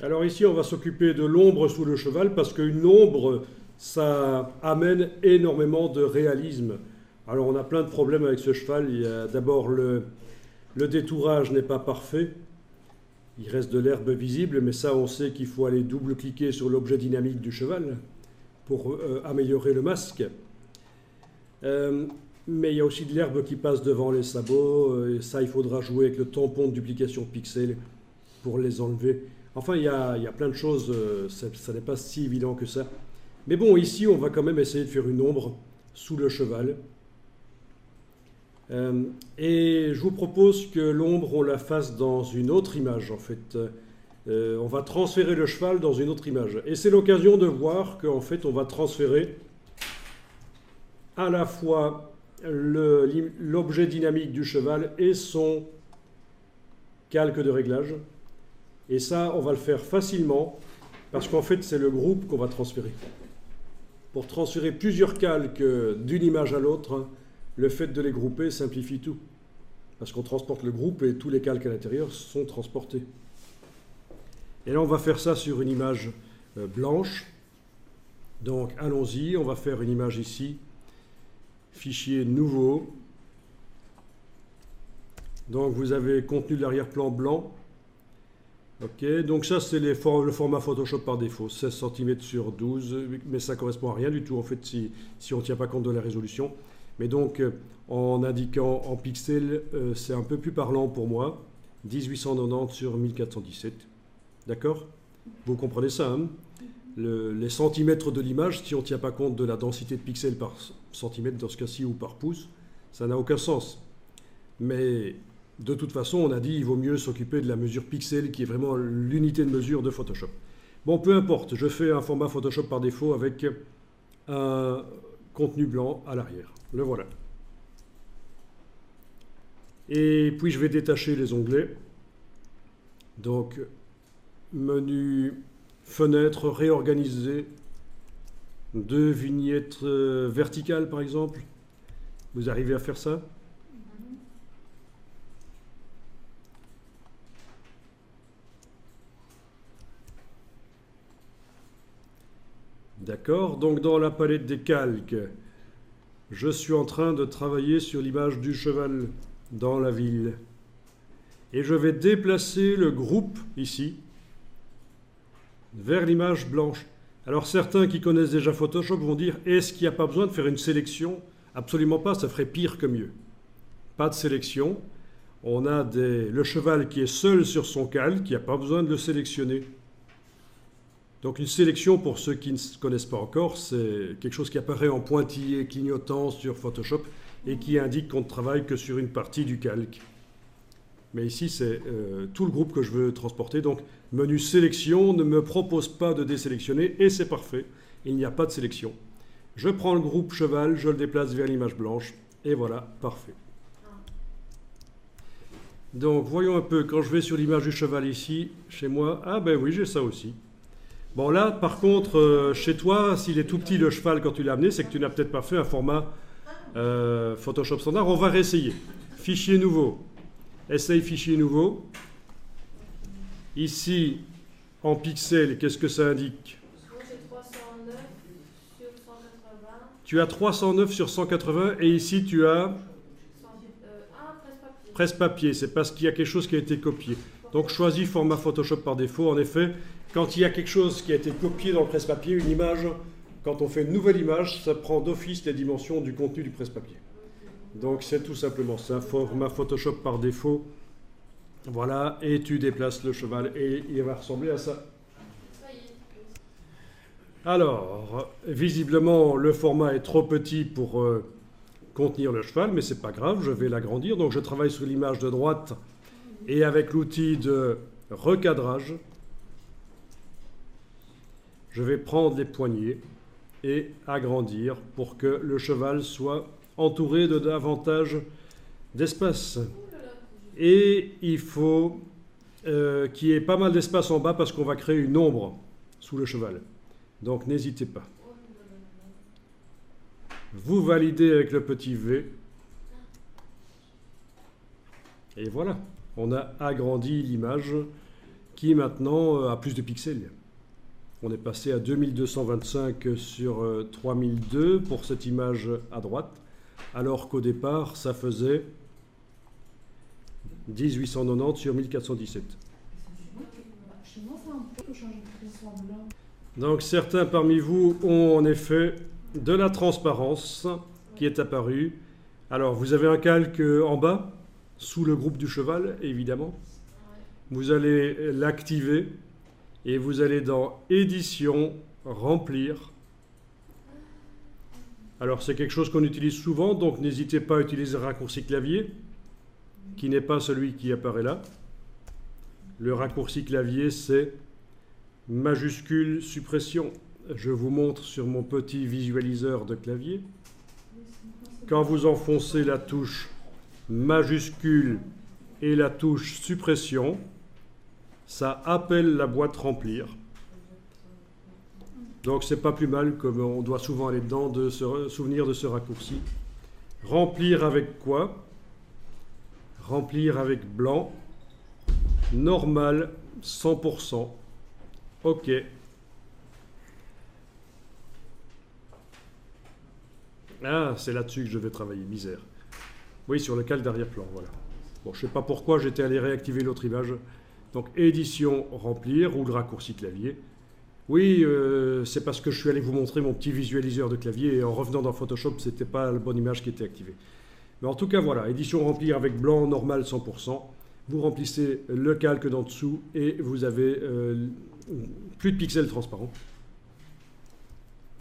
Alors ici, on va s'occuper de l'ombre sous le cheval parce qu'une ombre, ça amène énormément de réalisme. Alors on a plein de problèmes avec ce cheval. Il y a d'abord le détourage n'est pas parfait. Il reste de l'herbe visible, mais ça on sait qu'il faut aller double-cliquer sur l'objet dynamique du cheval pour améliorer le masque. Mais il y a aussi de l'herbe qui passe devant les sabots, et ça il faudra jouer avec le tampon de duplication pixel pour les enlever. Enfin, il y a plein de choses, ça n'est pas si évident que ça. Mais bon, ici, on va quand même essayer de faire une ombre sous le cheval. Et je vous propose que l'ombre, on la fasse dans une autre image, en fait. On va transférer le cheval dans une autre image. Et c'est l'occasion de voir qu'en fait, on va transférer à la fois l'objet dynamique du cheval et son calque de réglage. Et ça, on va le faire facilement, parce qu'en fait, c'est le groupe qu'on va transférer. Pour transférer plusieurs calques d'une image à l'autre, le fait de les grouper simplifie tout. Parce qu'on transporte le groupe et tous les calques à l'intérieur sont transportés. Et là, on va faire ça sur une image blanche. Donc, allons-y, on va faire une image ici. Fichier nouveau. Donc, vous avez contenu de l'arrière-plan blanc. Ok, donc ça c'est le format Photoshop par défaut, 16 cm sur 12, mais ça ne correspond à rien du tout en fait si on ne tient pas compte de la résolution. Mais donc en indiquant en pixels, c'est un peu plus parlant pour moi, 1890 sur 1417. D'accord? Vous comprenez ça, hein? Les centimètres de l'image, si on ne tient pas compte de la densité de pixels par centimètre dans ce cas-ci ou par pouce, ça n'a aucun sens. Mais de toute façon, on a dit qu'il vaut mieux s'occuper de la mesure pixel qui est vraiment l'unité de mesure de Photoshop. Bon, peu importe, je fais un format Photoshop par défaut avec un contenu blanc à l'arrière. Le voilà. Et puis je vais détacher les onglets. Donc, menu, fenêtre, réorganiser, deux vignettes verticales par exemple. Vous arrivez à faire ça ? D'accord, donc dans la palette des calques, je suis en train de travailler sur l'image du cheval dans la ville. Et je vais déplacer le groupe ici vers l'image blanche. Alors certains qui connaissent déjà Photoshop vont dire, est-ce qu'il n'y a pas besoin de faire une sélection? Absolument pas, ça ferait pire que mieux. Pas de sélection. On a le cheval qui est seul sur son calque, il n'y a pas besoin de le sélectionner. Donc une sélection, pour ceux qui ne connaissent pas encore, c'est quelque chose qui apparaît en pointillé clignotant sur Photoshop et qui indique qu'on ne travaille que sur une partie du calque. Mais ici, c'est tout le groupe que je veux transporter. Donc menu sélection ne me propose pas de désélectionner et c'est parfait. Il n'y a pas de sélection. Je prends le groupe cheval, je le déplace vers l'image blanche et voilà, parfait. Donc voyons un peu, quand je vais sur l'image du cheval ici, chez moi, ah ben oui, j'ai ça aussi. Bon là, par contre, chez toi, s'il est tout petit le cheval quand tu l'as amené, c'est que tu n'as peut-être pas fait un format Photoshop standard. On va réessayer. Fichier nouveau. Essaye fichier nouveau. Ici, en pixels, qu'est-ce que ça indique? Moi j'ai 309 sur 180. Tu as 309 sur 180 et ici tu as presse-papier. presse-papier. C'est parce qu'il y a quelque chose qui a été copié. Donc choisis format Photoshop par défaut. En effet, quand il y a quelque chose qui a été copié dans le presse-papier, une image, quand on fait une nouvelle image, ça prend d'office les dimensions du contenu du presse-papier. Donc c'est tout simplement ça, format Photoshop par défaut. Voilà, et tu déplaces le cheval et il va ressembler à ça. Ça y est. Alors, visiblement, le format est trop petit pour contenir le cheval, mais c'est pas grave, je vais l'agrandir. Donc je travaille sur l'image de droite et avec l'outil de recadrage, je vais prendre les poignées et agrandir pour que le cheval soit entouré de davantage d'espace. Et il faut qu'il y ait pas mal d'espace en bas parce qu'on va créer une ombre sous le cheval. Donc n'hésitez pas. Vous validez avec le petit V. Et voilà, on a agrandi l'image qui maintenant a plus de pixels. On est passé à 2225 sur 3002 pour cette image à droite, alors qu'au départ, ça faisait 1890 sur 1417. Chez moi, c'est un peu changé de semblant. Donc certains parmi vous ont en effet de la transparence qui est apparue. Alors vous avez un calque en bas, sous le groupe du cheval, évidemment. Vous allez l'activer et vous allez dans Édition, Remplir. Alors c'est quelque chose qu'on utilise souvent, donc n'hésitez pas à utiliser le raccourci clavier, qui n'est pas celui qui apparaît là. Le raccourci clavier, c'est majuscule suppression. Je vous montre sur mon petit visualiseur de clavier. Quand vous enfoncez la touche majuscule et la touche suppression, ça appelle la boîte remplir. Donc c'est pas plus mal, comme on doit souvent aller dedans, de se souvenir de ce raccourci. Remplir avec quoi? Remplir avec blanc, normal, 100%. OK. Ah, c'est là-dessus que je vais travailler, misère. Oui, sur le calque d'arrière-plan, voilà. Bon, je ne sais pas pourquoi j'étais allé réactiver l'autre image. Donc, édition, remplir, ou le raccourci clavier. Oui, c'est parce que je suis allé vous montrer mon petit visualiseur de clavier, et en revenant dans Photoshop, ce n'était pas la bonne image qui était activée. Mais en tout cas, voilà, édition, remplir avec blanc, normal, 100%. Vous remplissez le calque d'en dessous, et vous avez plus de pixels transparents.